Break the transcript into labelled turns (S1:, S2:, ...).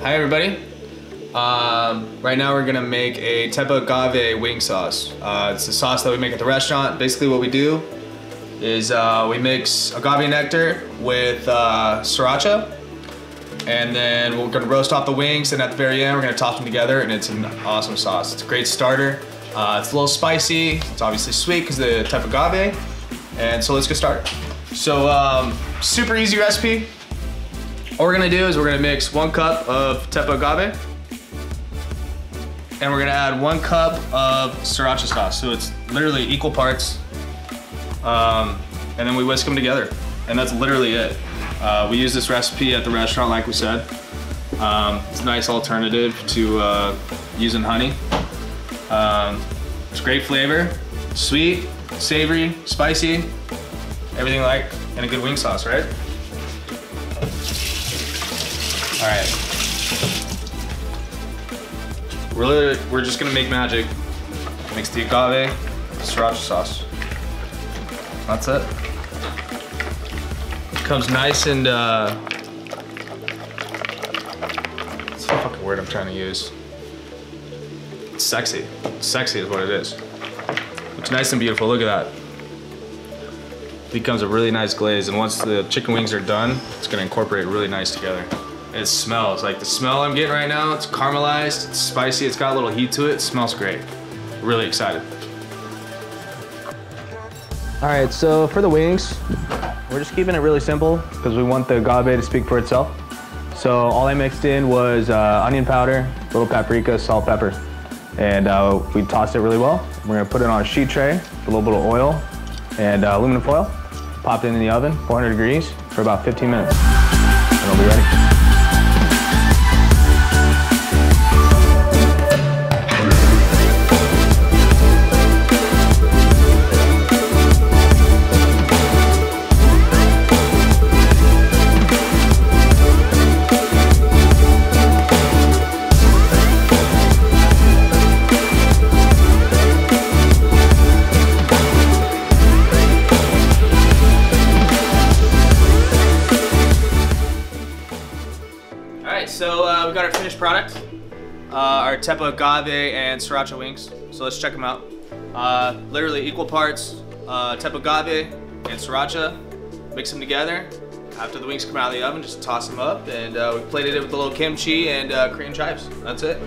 S1: Hi everybody. Right now we're gonna make a Tepa Agave wing sauce. It's a sauce that we make at the restaurant. Basically what we do is we mix agave nectar with Sriracha, and then we're gonna roast off the wings, and at the very end we're gonna toss them together, and it's an awesome sauce. It's a great starter. It's a little spicy. It's obviously sweet because of the Tepa Agave. And so let's get started. So super easy recipe. All we're gonna do is we're gonna mix 1 cup of Tepa Agave, and we're gonna add 1 cup of Sriracha sauce. So it's literally equal parts. And then we whisk them together. And that's literally it. We use this recipe at the restaurant, like we said. It's a nice alternative to using honey. It's great flavor, sweet, savory, spicy, everything like in a good wing sauce, right? All right. We're just gonna make magic. Mix the agave, Sriracha sauce. That's it. It comes nice and what's the fucking word I'm trying to use? It's sexy. Sexy is what it is. It's nice and beautiful. Look at that. It becomes a really nice glaze, and once the chicken wings are done, it's gonna incorporate really nice together. It smells like the smell I'm getting right now. It's caramelized, it's spicy, it's got a little heat to it. It smells great. Really excited. All right, so for the wings, we're just keeping it really simple because we want the agave to speak for itself. So all I mixed in was onion powder, little paprika, salt, pepper, and we tossed it really well. We're gonna put it on a sheet tray with a little bit of oil and aluminum foil. Pop it in the oven, 400 degrees, for about 15 minutes, and it'll be ready. So we got our finished product, our Tepa Agave and Sriracha wings. So let's check them out. Literally equal parts Tepa Agave and Sriracha. Mix them together. After the wings come out of the oven, just toss them up, and we plated it with a little kimchi and Korean chives. That's it.